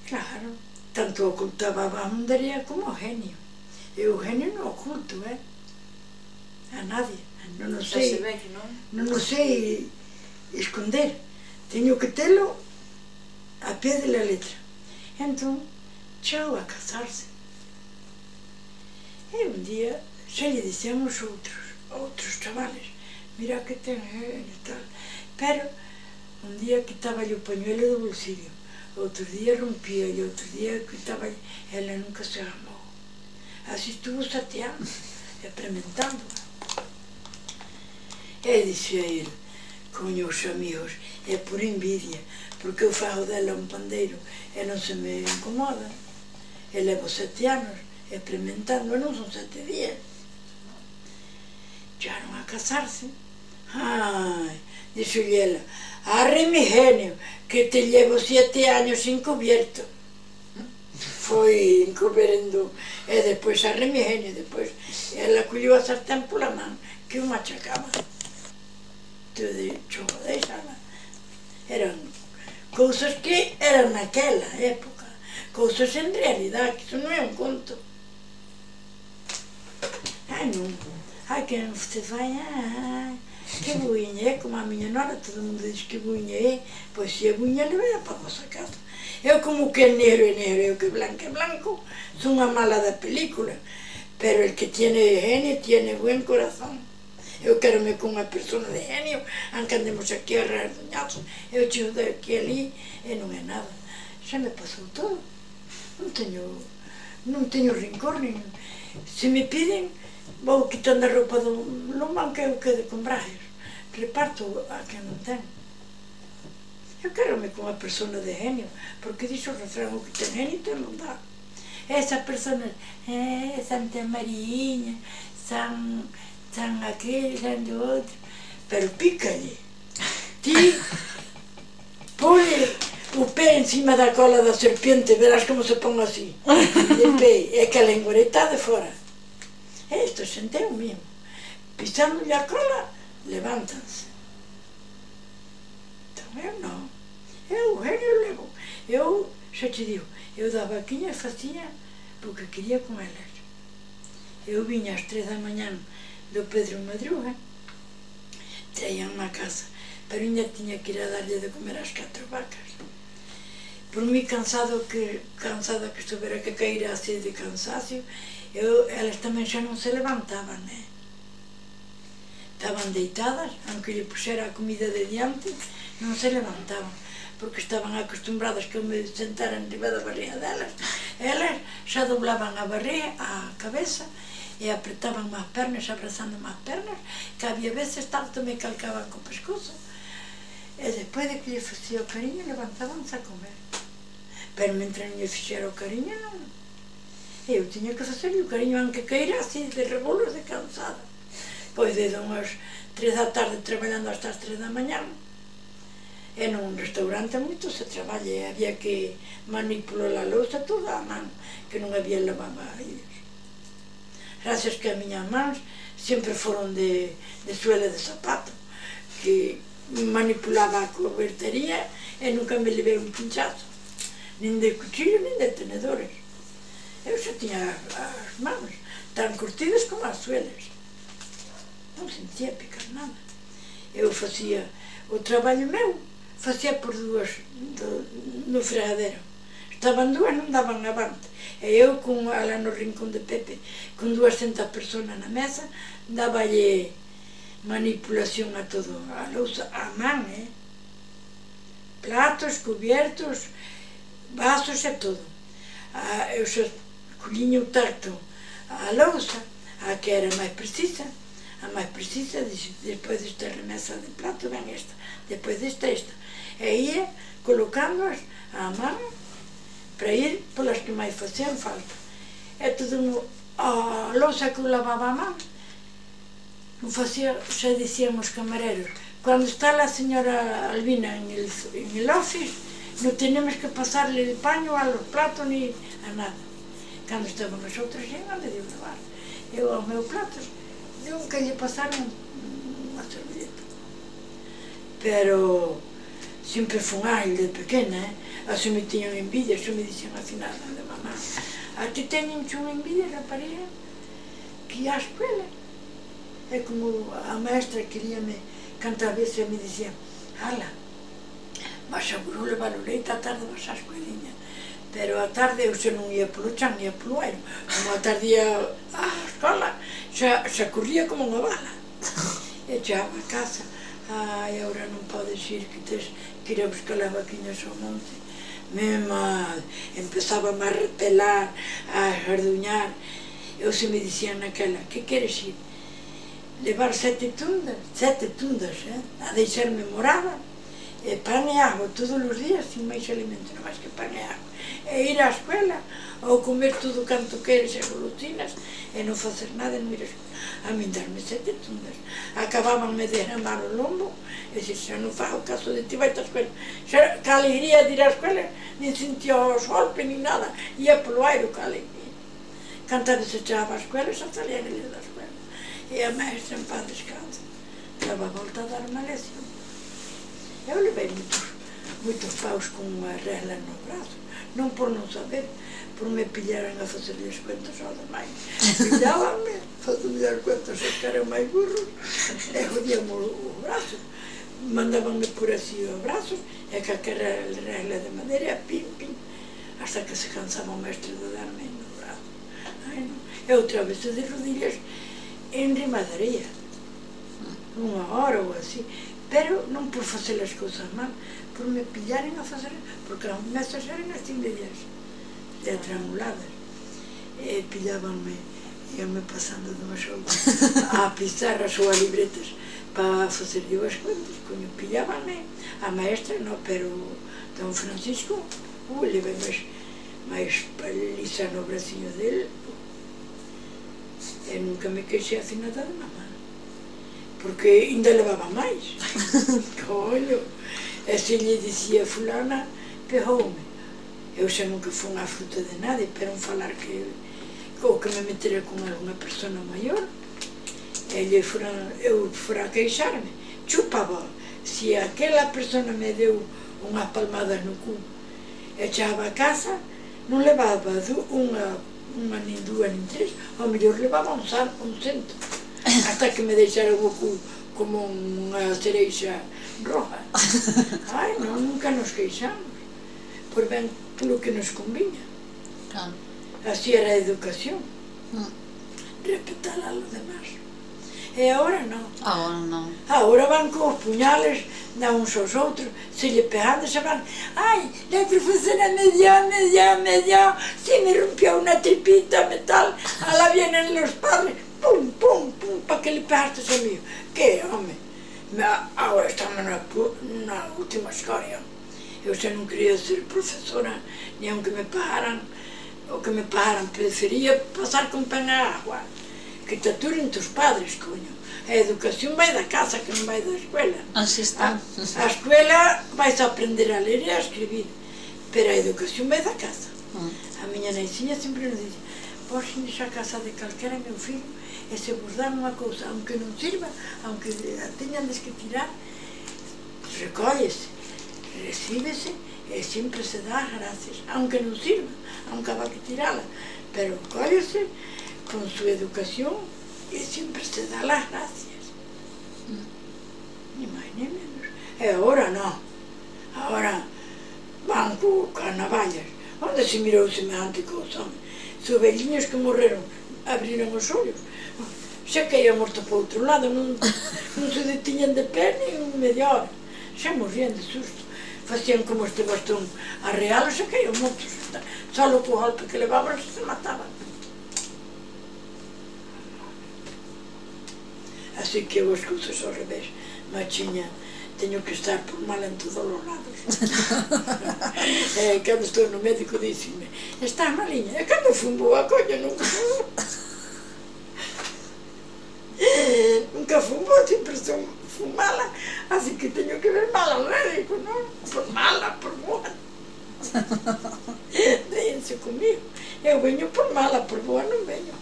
Claro, tanto ocultaba a vagamundería como o genio. E o genio non oculto, a nadie. Non o sei esconder. Teño que telo a pé de la letra. Entón, chao a casarse. E un día xa lle dicían os outros chavales, mira que ten e tal. Pero un día quitáballe o pañuelo do bolsillo, outro día rompía e outro día que estaba ela nunca se armou. Así estuvo 7 anos, experimentando. E dixía ele, coño os amigos, é por envidia, porque eu fago dela un pandeiro e non se me incomoda. E levo 7 anos experimentando, e non son 7 días. Chegaron a casarse. Ai, dixolle ela, arre mi genio, que te llevo 7 años encubierto. Foi encuberendo, e depois arre mi genio, depois ela colleu a sartén pola man, que o machacaba. Tudo chogo deixala. Eran cousas que eran naquela época, cousas en realidade, que iso non é un conto. Ai, non, ai, que se vai, ai, que buinha é, como a miña nora, todo mundo diz que buinha é, pois se é buinha, leva para a vossa casa. Eu como que é negro, eu que é blanco, son unha mala da película, pero el que tiene genio, tiene buen corazón. Eu quero-me con unha persona de genio, aunque andemos aquí a rasdoñazos, eu chego daqui ali e non é nada. Xa me pasou todo. Non teño rincor, nin... Se me piden, vou quitando a roupa do lomán que eu quede con brajes. Reparto a quen non ten. Eu quero-me con unha persona de genio, porque dixo o refrán, o que ten genio ten non dá. Esa persona, Santa Mariña, San aquel, San do outro, pero pícalle. Ti pone o pé encima da cola da serpiente, verás como se pon así, de pé, e que a lengua está de fora. Isto senteu mesmo. Pisándolle a cola, levántanse. Entón eu non. Eu levo. Eu, xa te digo, eu da vaquinha facía porque quería con elas. Eu viña ás 3 da mañá do Pedro Madruga, traían a casa, pero ainda tiña que ir a darlle de comer ás 4 vacas. Por mí cansada que estuvera que caíra así de cansacio, elas tamén xa non se levantaban, estaban deitadas, aunque lle puxera a comida de diante, non se levantaban, porque estaban acostumbradas que eu me sentara en riba da barriga delas. Elas xa doblaban a barriga, a cabeza, e apretaban máis pernas, abrazando máis pernas, que había veces tanto me calcaban co pescozo. E despois de que lle facía o cariño, levantábanse a comer. Pero mentre non lle fixera o cariño, non. Eu tiña que facer o cariño, aunque caíra así de rebolos de cansada. Pois desde unhas 3 da tarde traballando hasta as 3 da mañá. E nun restaurante moito se traballa, había que manipular a lousa toda a man, que non había lavavairos. Gracias que as miñas mans sempre foron de suela de zapato, que manipulaba a cobertería e nunca me levei un pinchazo, nin de cuchillo, nin de tenedores. Eu xa tiña as mans tan curtidas como as suelas. Non sentía picar nada. Eu facía o traballo meu, facía por dúas no fregadero. Estaban dúas, non daban avante. E eu, alá no rincón de Pepe, con 200 personas na mesa, dáballe manipulación a todo, a lousa, a man, platos, cubiertos, vasos e todo. Eu xa colliño o tacto a lousa, a que era máis precisa, despois desta remesa de plato, ven esta, despois desta, e ia colocándoas a man, para ir polas que máis facían falta. E todo a lousa que eu lavaba a man, non facía, xa dicíamos camareros, cando está a señora Albina en el office, non tenemos que pasarle el paño a los platos ni a nada. Cando estaban as outras, iban a medio lavar. Eu aos meus platos, nunca lle pasaron unha servilleta. Pero sempre fun ágil de pequena, así me tiñan envidia, así me dixen así nada de mamá. A ti teñen unha envidia, rapariga, que ia á escuela. É como a maestra queríame, cantas veces me dicía, ala, vas a burro levar o leite, a tarde vas á escueliña. Pero a tarde eu xa non ia polo chan, ia polo aire. Como a tarde ia á escola, xa corría como unha bala. E chegaba a casa, ai, agora non podes ir, que tens que ir a buscar as vaquiñas ao monte. empezaba a repelar, a jarduñar. Eu se me dicían naquela, que queres ir? Levar 7 tundas, a deixarme morada, pan e agua todos os días, sin máis alimento, non máis que pan e agua. E ir á escuela, ou comer todo canto queres e golosinas, e non facer nada, non ir á escuela. A min darme 7 tundas. Acabábanme de derramar o lombo, e dixen, xa non fago caso de ti, vai á escuela. Xa, que alegría de ir á escuela, nin sentía os golpes, nin nada, ia polo aire, que alegría. Cantas veces chegaba á escuela, xa salía eles da escuela. E a maestra en paz descansa, daba a volta a darme a lección. Eu levei moitos paus con unha regla no brazo, non por non saber, por me pillaran a facerlles cuentas aos demais. Pillábanme, facerlles as cuentas aos que eran máis burros, e jodíamos o brazo. Mandábanme por así o brazo, e calquera regla de madeira, pim, pim, hasta que se cansaba o mestre de darme no brazo. Ai, non. E outra vez de rodillas en Rimadaría, unha hora ou así, pero non por facer as cousas mal, por me pillaren a facer, porque as mesas eran así medias, trianguladas, e pillábanme, íanme pasando dunhas outras, a pizarras ou a libretas, para facer eu as cuentas, coño, pillábanme, a maestra non, pero don Francisco, levei máis paliza no braciño dele, e nunca me queixei así nada de mamá, porque ainda levaba máis. Coño, e se lle dicía fulana, pegoume. Eu xa nunca fui unha fruta de nada, pero falar que ou que me metera con alguna persona maior, e eu fora a queixarme, chupaba. Se aquela persona me deu unhas palmadas no cu e chegaba a casa, non levaba unha nin dúas nin tres, ao mellor levaba un cento, hasta que me deixara o cu como unha cereixa roja. Ai, non, nunca nos queixamos, por ben polo que nos conviña. Así era a educación, respetar a los demás. E agora non. Agora non. Agora van cos puñales, dan uns aos outros, se lle pegando, se van, ai, la profesora me dio, se me rompió una tripita metal, ala vienen los padres, pum, pum, pum, pa que le pegaste a mí. Que, home? Agora estamos na última escoria. Eu xa non quería ser profesora, ni aunque me pagaran, o que me pagaran, prefería pasar con pan a agua. Que te aturen tus padres, coño. A educación vai da casa, que non vai da escuela. Así está. A escuela vais a aprender a ler e a escribir, pero a educación vai da casa. A miña naiciña sempre nos dice, vos ines a casa de calquera meu filho e se vos dan unha cousa, aunque non sirva, aunque a teñan que tirar, recóllese, recíbese e sempre se dá gracias, aunque non sirva, aunque haba que tirala, pero recóllese con su educación y siempre se da las gracias. Ni máis ni menos. E agora non. Agora van con navallas. Onde se mirou semejante cousa? Os velliños que morreron abriron os ollos. Xa que ia morto para outro lado, non se detiñan de pé nin media hora. Xa morrían de susto. Facían como este bastón arreal, xa que iam mortos. Só co golpe que levaban se mataban. Así que as cousas ao revés, machiña, teño que estar por mal en todos os lados. Cando estou no médico díxime, estás maliña, e cando fun boa, coño, nunca fun. Nunca fun boa, sempre fun mala, así que teño que ver mal ao médico, non? Por mala, por boa. Déjense comigo, eu veño por mala, por boa non veño.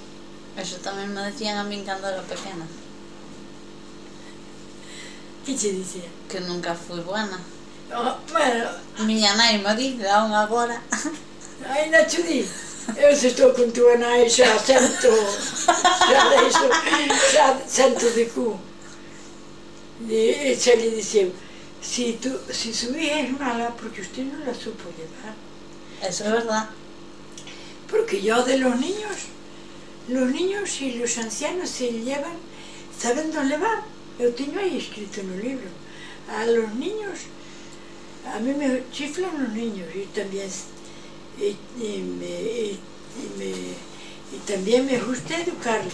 Eso tamén me decían a min cando era pequena. Que che dicía? Que nunca fui buena. Bueno... Miña nai me dice, aún agora. Ai, Nacho di, eu se estou con túa nai xa sento de cu. E xa lle dixeu, si su hija es mala, porque usted no la supo llevar. Eso es verdad. Porque yo de los niños y los ancianos se llevan, saben dónde van. Eu teño aí escrito no libro, a los niños, A mí me chiflan los niños y también me gusta educarlos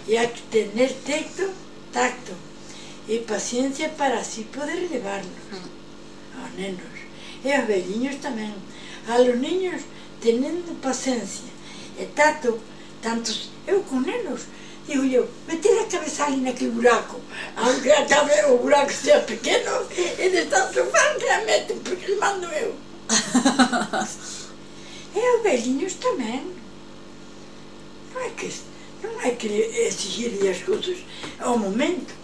y hay que tener tacto y paciencia para así poder llevarlos a los nenos. Y a los velhinhos también. A los niños teniendo paciencia e tacto, tantos, eu con nenos, digo yo, meter a cabeza ali naquele buraco, aunque o buraco sea pequeno, eles están sofrendo que a meten, porque lhe mando eu. E os velhinhos tamén. Non hai que exigirle as cousas ao momento.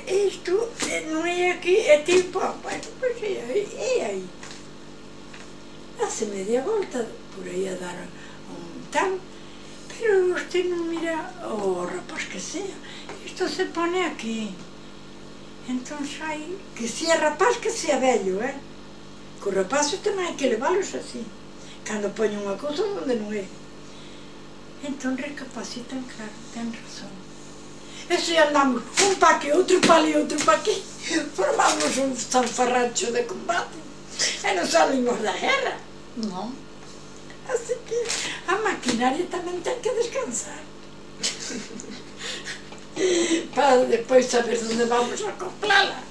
Isto non é aquí, é tipo, bueno, pois é aí. Hace media volta por aí a dar un tal, pero usted non mira o rapaz que sea, isto se pone aquí. Entón hai que sea rapaz que sea vello, que os rapaces tamén hai que leválos así, cando poñen unha cousa onde non é. Entón recapacitan, claro, ten razón. E se andamos un pa aquí, outro pa ali, outro pa aquí, formamos un zanfarrancho de combate e non salimos da guerra. Non. Así que a maquinaria tamén ten que descansar. Para depois saber onde vamos a acoplala.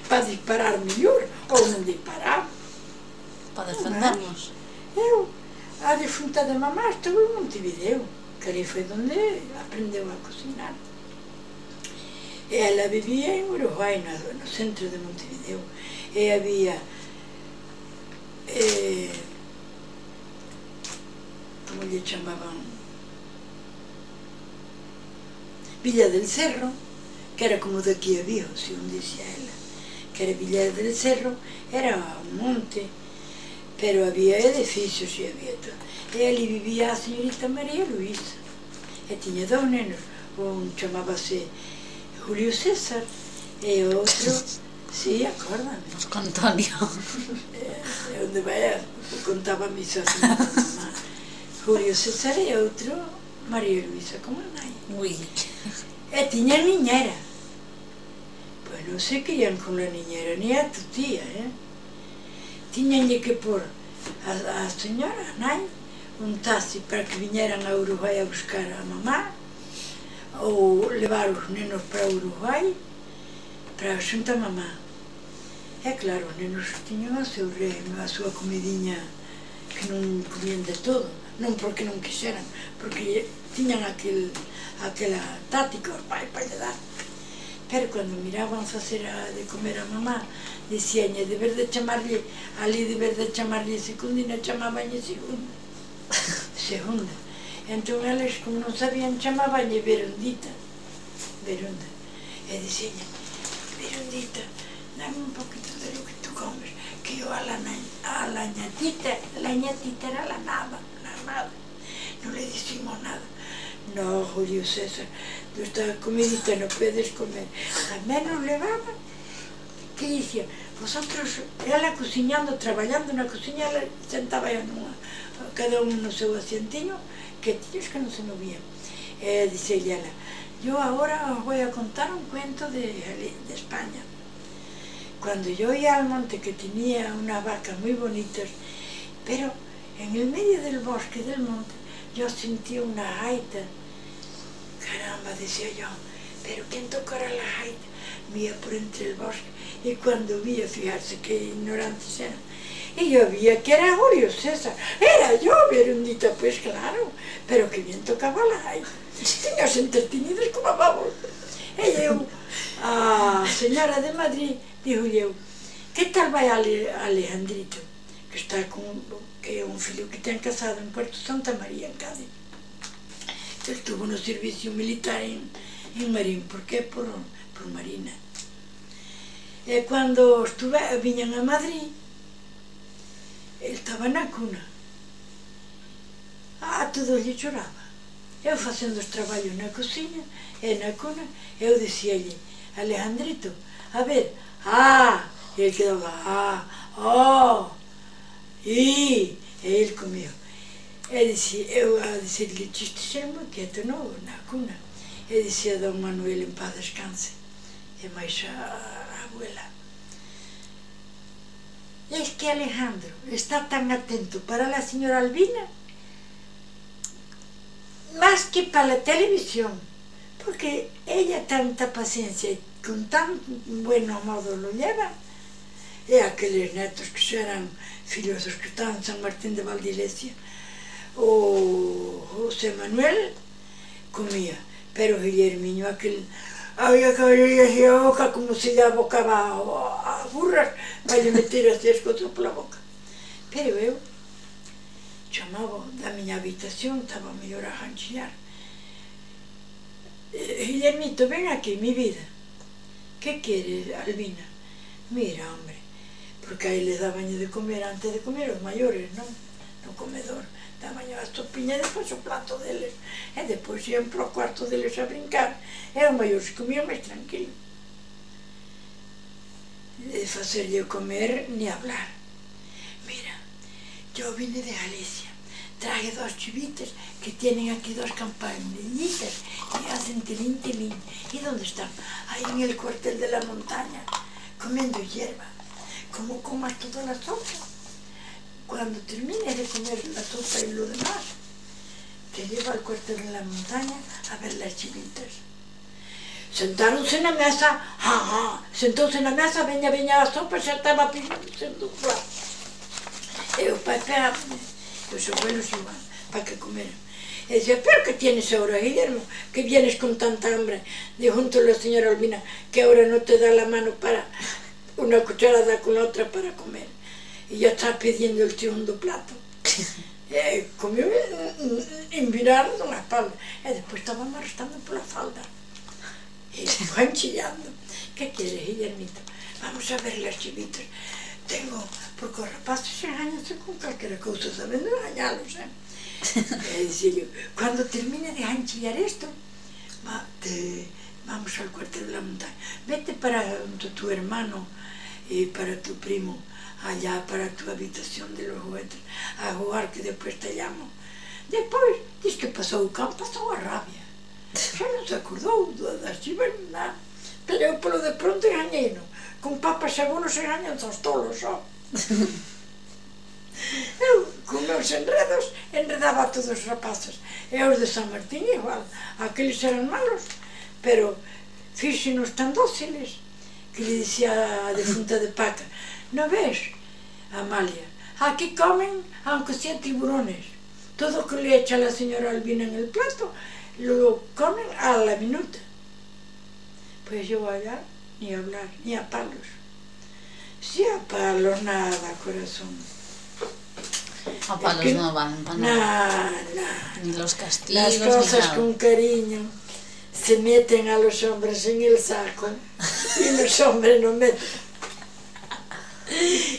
Para disparar mellor ou non disparar. Para defendernos. Eu, a defunta de mamá, estuve en Montevideo, que ali foi onde aprendeu a cocinar. E ela vivía en Uruguai, no centro de Montevideo. E había como lle chamaban, Villa del Cerro, que era como daqui a Vigo, según dicía ela, que era Villa del Cerro, era un monte, pero había edificios e había todo. E ali vivía a señorita María Luisa, e tiña dous nenos, un chamábase Julio César, e outro, sí, acórdame. Antonio. Onde vai, contaba a misa a mamá. Julio César e outro, María Luisa, como a nai. Ui. E tiña niñera. Pois non se querían con la niñera, ni a tu tía, Tiñanlle que pôr a señora, a nai, un taxi para que viñeran a Uruguai a buscar a mamá, ou levar os nenos para Uruguai, para xunta a mamá. E claro, os nenos tiñan o seu régimen, a súa comidinha, que non comían de todo, non porque non quixeran, porque tiñan aquela táctica os pais para lle dar. Pero cando miraban facer de comer a mamá, dicíanlle, de vez de chamarlle, ali de vez de chamarlle secundina, chamabanlle segunda. Segunda. Entón eles, como non sabían, chamabanlle Verondita. Veronda. E dicíanlle, Verondita, dame un poquito de lo que tú comes, que yo a la ñatita era la nada. No le decimos nada. No, Julio César, tú esta comidita no puedes comer. Al menos levaba, que dicía, vosotros, ela cociñando, traballando na cociña, ela sentaba cada un no seu asientiño, que tíos que non se movían. Dice ela, yo ahora os voy a contar un cuento de España. Cuando yo iba al monte, que tenía unas vacas muy bonitas, pero en el medio del bosque del monte, yo sentí una gaita. Caramba, decía yo, pero ¿quién tocara la gaita? Mía por entre el bosque. Y cuando vi, fijarse qué ignorantes eran, y yo vi que era Julio César. Era yo, Verondita, pues claro, pero que bien tocaba la gaita. Tenías entretenidos como vamos. E eu, a señora de Madrid, digo eu, que tal vai Alejandrito, que está que é un filho que ten casado en Puerto Santa María, en Cádiz. Ele estuvo no servicio militar en Marín, porque é por Marina. E cando viñan a Madrid, ele estaba na cuna. Todo lle choraba. Eu facendo os traballos na cociña e na cuna, eu dicíalle, Alejandrito, a ver, e ele quedaba, e ele comigo. Eu a dicirle chistes, era moi quieto, na cuna. E dicía Don Manuel, en paz descanse, e máis a abuela. Es que Alejandro está tan atento para la señora Albina, más que para la televisión, porque ella tanta paciencia y con tan buen modo lo lleva. Y aquellos netos que eran filhosos que estaban en San Martín de Valdilesia, o José Manuel comía, pero Guillermiño aquel había que abrir así la boca como si la abocaba a burras para lle meter así as cousas pola boca. Pero eu chamaba da miña habitación, estaba mellor a janchillar. Guillermito, ven aquí, mi vida. ¿Qué quieres, Albina? Mira, hombre, porque aí les daban de comer antes de comer os maiores, non? No comedor. Daban a sopiña e depois o plato deles. E depois ian para o cuarto deles a brincar. E os maiores comían máis tranquilo. De facerlle comer ni hablar. Mira, yo vine de Galicia. Traje 2 chivites que tienen aquí 2 campanillitas y hacen tilín, tilín. ¿Y dónde están? Ahí en el cuartel de la montaña, comiendo hierba. Como comas toda la sopa. Cuando termines de comer la sopa y lo demás, te llevo al cuartel de la montaña a ver las chivitas. Sentáronse na mesa, sentóuse na mesa, veña a sopa, xa estaba sendo claro. E o pai pegaba-me, e os abuelos igual, para que comeran. E dicía, pero que tienes ahora, Guillermo, que vienes con tanta hambre. Dijo junto a la señora Albina, que ahora no te da la mano para una cucharada con la otra para comer. Y ya está pidiendo el segundo plato. Comió envirando na espalda. E despois estaba arrastando pola falda. E van chillando. ¿Qué quieres, Guillermito? Vamos a ver las chivitas. Tengo, porque os rapaces engañanse con calquera cousa, sabendo engañalos, E dicía yo, cuando termine de anchillar esto, vamos al cuartel de la montaña. Vete para tu hermano y para tu primo, allá para tu habitación de los juguetes, a jugar, que después te llamo. Despois, diz que pasou o campo, pasou a rabia. Xa non se acordou das chivas, nada. Pero eu polo de pronto engañeino. Con papas e abonos engañan os tolos, só. Eu, con meus enredos, enredaba a todos os rapaces. E os de San Martín igual. Aqueles eran malos, pero fíxenos tan dóciles, que lle dicía a defunta de Paca, ¿no ves, Amalia? Aquí comen, aunque sean tiburones. Todo que le echa la señora Albina en el plato, lo comen a la minuta. Pues yo allá, ni hablar, ni a palos. Sí, a palos nada, corazón. A palos no van para nada. Ni los castigos, las cosas con cariño se meten a los hombres en el saco y los hombres no meten.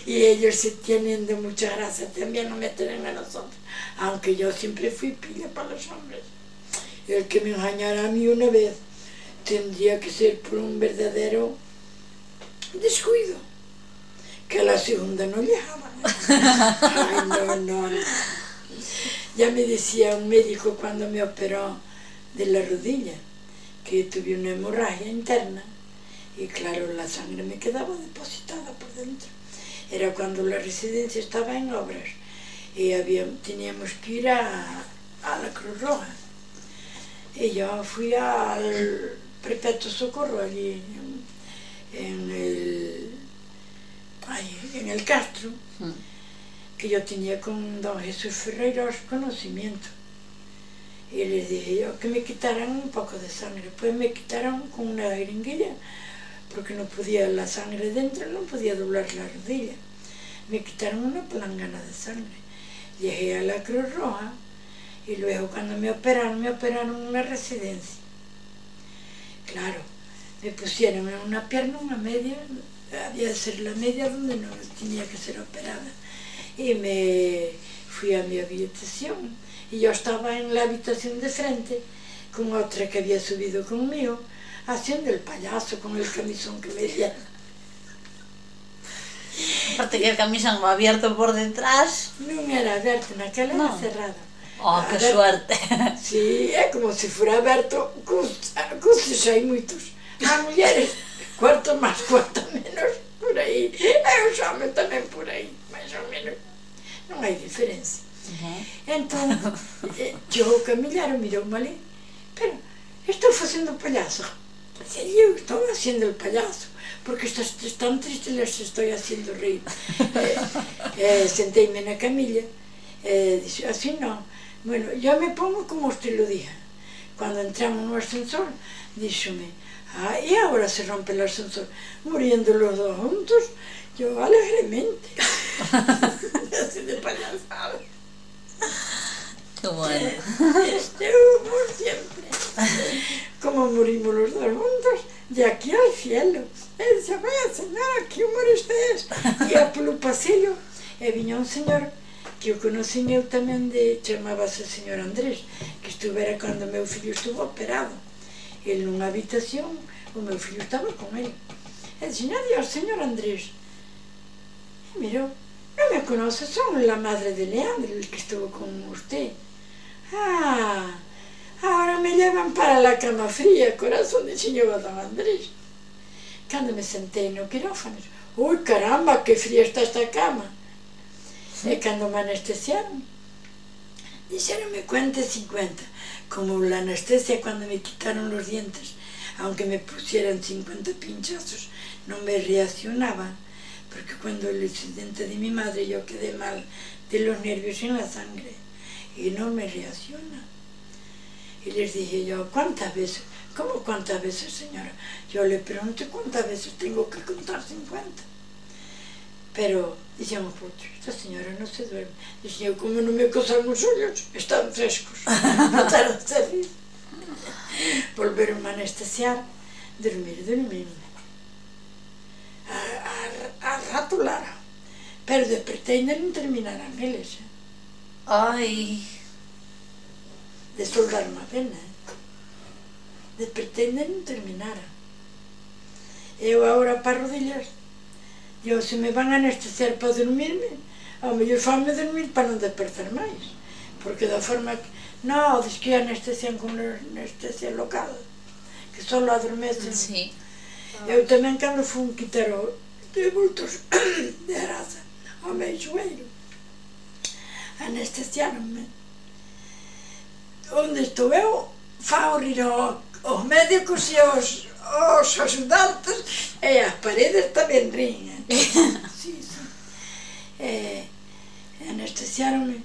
Y ellos se tienen de mucha gracia, también no meten a nosotros. Aunque yo siempre fui pilla para los hombres. El que me engañara a mí una vez tendría que ser por un verdadero descuido, que a la segunda no llegaba. Ay, no. Ya me decía un médico cuando me operó de la rodilla que tuve una hemorragia interna y claro, la sangre me quedaba depositada por dentro. Era cuando la residencia estaba en obras y teníamos que ir a la Cruz Roja. Y yo fui al Perpetuo Socorro allí en el Castro, que yo tenía con don Jesús Ferreiros conocimiento. Y les dije yo que me quitaran un poco de sangre. Pues me quitaron con una jeringuilla, porque no podía la sangre dentro, no podía doblar la rodilla. Me quitaron una palangana de sangre. Llegué a la Cruz Roja y luego cuando me operaron en una residencia. Claro, me pusieron en una pierna una media, había de ser la media donde no tenía que ser operada. Y me fui a mi habitación y yo estaba en la habitación de frente con otra que había subido conmigo, haciendo el payaso con el camisón que me dieron. Aparte que el camisón va abierto por detrás. Non era aberto, naquela era cerrado. Oh, que suerte. Sí, é como se fora aberto, custos hai moitos. As mulleres, cuarto máis, cuarto menos, por aí, e os homens tamén por aí, máis ou menos. Non hai diferencia. Entón, chegou o camillar, mirou-me ali, pero estou facendo payaso. Eu estou haciendo el payaso, porque estás tan triste, les estoy haciendo reír. Sentéme na camilla, dixo, así non. Bueno, yo me pongo como usted lo diga. Cuando entramos no ascensor, díxome, y ahora se rompe el ascensor, muriendo los dos juntos, yo alegremente. Así de payasada. Qué bueno. Este humor siempre. Como morimos los dos juntos, de aquí al cielo. Él dice, vaya señora, que humor estés. E a polo pasillo, e viña un señor que eu conocín eu tamén chamábase señor Andrés, que estuvera cando meu fillo estuvo operado. Ele nunha habitación, o meu fillo estaba con ele. E dixen, adiós, señor Andrés. E mirou, non me conoce, son la madre de Leandro, el que estuvo con usted. Ahora me llevan para la cama fría, corazón, dixen eu a don Andrés. Cando me sentei no quirófano, ui, caramba, que fría está esta cama. E cando me anestesiaron, dixeronme cuente 50, como la anestesia cuando me quitaron los dientes, aunque me pusieran 50 pinchazos, non me reaccionaban, porque cuando el accidente de mi madre yo quedé mal de los nervios en la sangre, y no me reacciona. Y les dije yo, ¿cuántas veces? ¿Cómo cuántas veces, señora? Yo le pregunté cuántas veces tengo que contar 50. Pero, dixemos, esta señora non se duerme. Dixen eu, como non me cosan os ollos, están frescos. Mataron de rir. Volveron a anestesiar, dormirme. A rato lara. Pero despertei e non terminaran eles. Ai. De soldarme a pena. Despertei e non terminara. Eu agora para rodillas, se me van a anestesiar para dormirme, ao mellor fanme dormir para non despertar máis. Porque da forma que... Non, diz que anestesian con anestesia local, que só adormecen. Sí. Eu tamén cando fun quitar de bultos de araza ao meu joelho, anestesiaronme. Onde estou eu, fao rir aos médicos e aos axudantes, e as paredes tamén rin. Sí. Anestesiaronme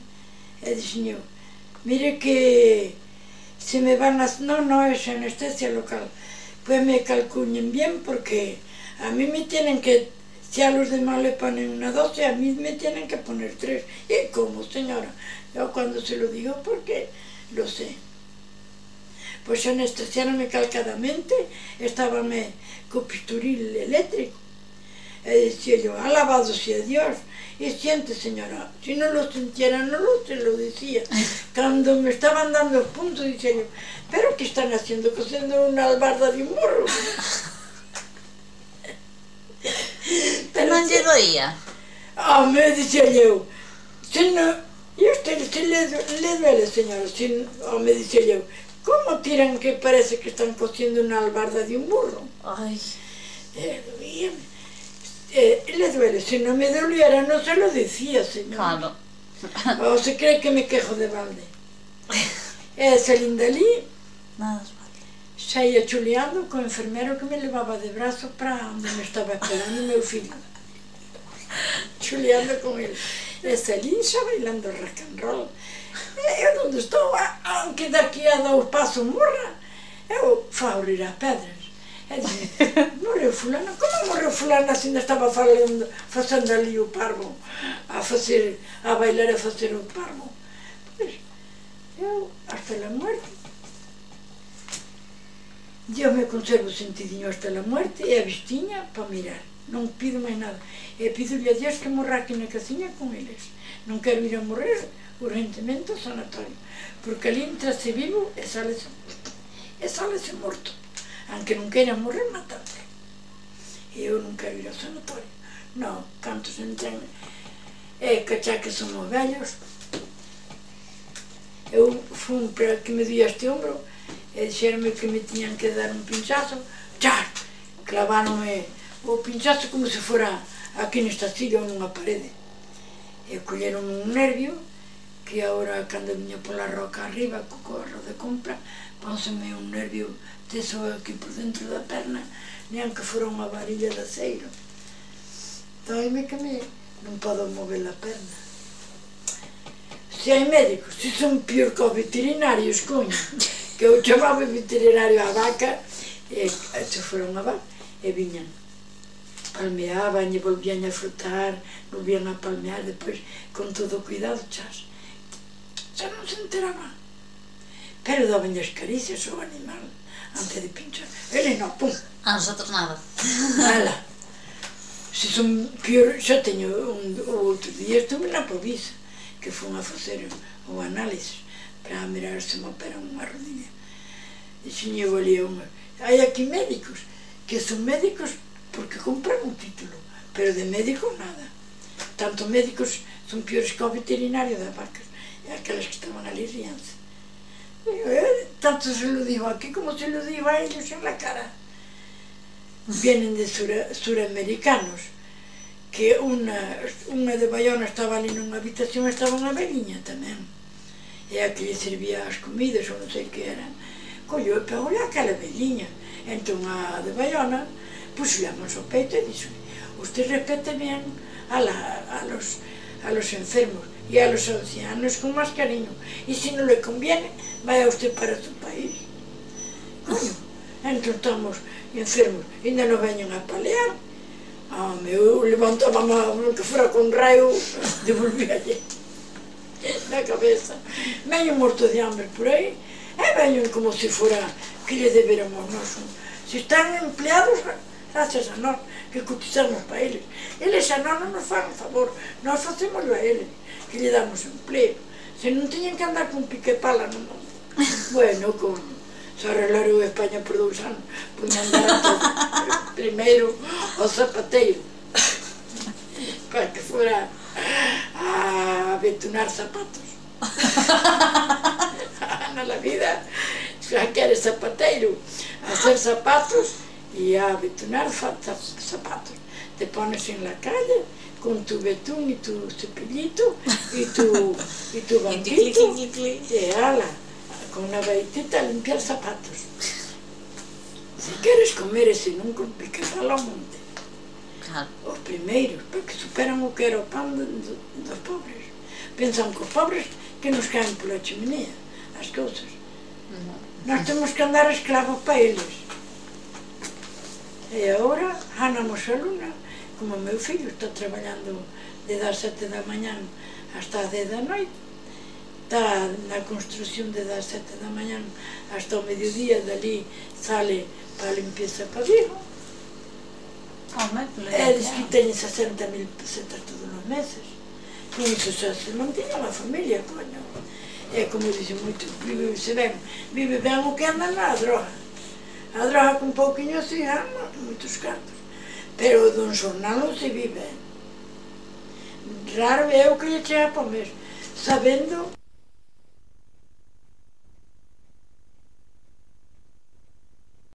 e dixen eu, mire que se me van a... Non, é anestesia local, pues me calculen bien porque a mí me tienen que... Si a los demás le ponen una dosis, a mí me tienen que poner 3. ¿Y cómo, señora? Yo cuando se lo digo porque lo sé. Pues anestesiaronme calcadamente, estábame con pisturil eléctrico. E decía yo, alabado sea Dios. Y siente, señora, si no lo sintiera, no se lo decía. Cuando me estaban dando los puntos, decía yo, ¿pero qué están haciendo? Cosiendo una albarda de un burro. Pero non lle doía? Me dicía eu, se non, e usted se le duele, señora, me dicía eu, como tiran que parece que están cosiendo una albarda de un burro? Ai. Le duele, si no me doliera no se lo decía, señora. Claro. O se cree que me quejo de balde. Salín de ali, Nada. saía chuleando con o enfermero que me levaba de brazo para onde me estaba esperando o meu filho. Chuleando con ele. E salí xa bailando rock and roll. Eu onde estou, aunque daqui a 2 pasos morra, eu fao rir as pedras. E dixen, morreu fulano? Como morreu fulano assim estaba facendo ali o parvo, a bailar a facer o parvo? Pois, eu, hasta la muerte, Dios me conservo sentidinho hasta la muerte e a vistiña para mirar. Non pido máis nada. E pido-lhe a Dios que morra aquí na casiña con eles. Non quero ir a morrer urgentemente ao sanatorio, porque ali entrase vivo e sálese morto. Aunque non queira morrer, matante. E eu non quero ir ao sanatorio. Non, cantos entran e cachá que somos vellos. Eu fui para que me dio este ombro e dixeronme que me tiñan que dar un pinchazo, chas, claváronme o pinchazo como se fora aquí nesta silla ou nunha parede. E colleron un nervio que agora, cando viña pola roca arriba, co corro de compra, pónseme un nervio teso aquí por dentro da perna, nean que fora unha varilla de aceiro. Doime que non podo mover a perna. Se hai médicos, se son pior que os veterinarios, coño, que eu chamaba veterinario a vaca, e se fora unha vaca, e viñan, palmeaban e volvían a frotar, volvían a palmear, depois, con todo o cuidado, chas, xa non se enteraban. Pero daban as caricias ao animal, antes de pinchar. Ele non, pum. A nosotros nada. Nada. Se son pior, xa teño o outro día, estuve na Povisa, que fun a facer o análisis para mirar se me operan unha rodilla. E xeñeu ali unha. Hai aquí médicos, que son médicos porque compran un título, pero de médicos nada. Tanto médicos son piores que o veterinario das vacas, e aquelas que estaban ali ríanse. Tanto se lo digo aquí como se lo digo a ellos en la cara. Vienen de suramericanos, que unha de Bayona estaba ali nunha habitación, estaba unha veliña tamén, e a que lle servía as comidas ou non sei que era, colleu e pegou aquela veliña. Entón a de Bayona puxo-lhe a mans ao peito e dixo: usted respete bien a los enfermos y a los ancianos con más cariño, y si no le conviene, vaya usted para su país. Coño, entón estamos enfermos, ainda nos veñen a palear. Eu levantaba que fora con raio, devolvíalle na cabeza. Veñen morto de hambre por aí, e veñen como se fora que lle deberamos nós. Se están empleados, gracias a nós, que cotizamos para eles. Eles a nós non nos fan favor, nós facémoslo a eles, que lle damos empleo. Se non teñen que andar con pique-pala no mundo. Bueno, se arreglaron España por 2 anos, pois mandaron primeiro ao zapateiro, para que fora a betonar zapatos. Na vida, xa que eres zapateiro, a hacer zapatos e a betonar zapatos. Te pones en la calle con tu betún y tu cepillito y tu banquito y ala, con una baitita a limpiar zapatos. Si queres comer ese non con piqueral ao monte. Os primeiros, porque superan o que era o pan dos pobres. Pensan que os pobres que nos caen pola chimenea as cousas. Nós temos que andar esclavos para eles. E agora, Ana Mosaluna, como o meu fillo está traballando desde as 7 da mañá hasta as 10 da noite, está na construcción desde as 7 da mañá hasta o mediodía, dali sale para a limpieza para Vigo. Eles que teñen 60.000 pesetas todos os meses. Con iso xa se mantiña a familia, coño. É como dicen moito, vive ben o que anda na droga. A droga con pouquiño se anda, moitos cartos. Pero dun xornal non se vive. Raro é o que lle chega para o mes, sabendo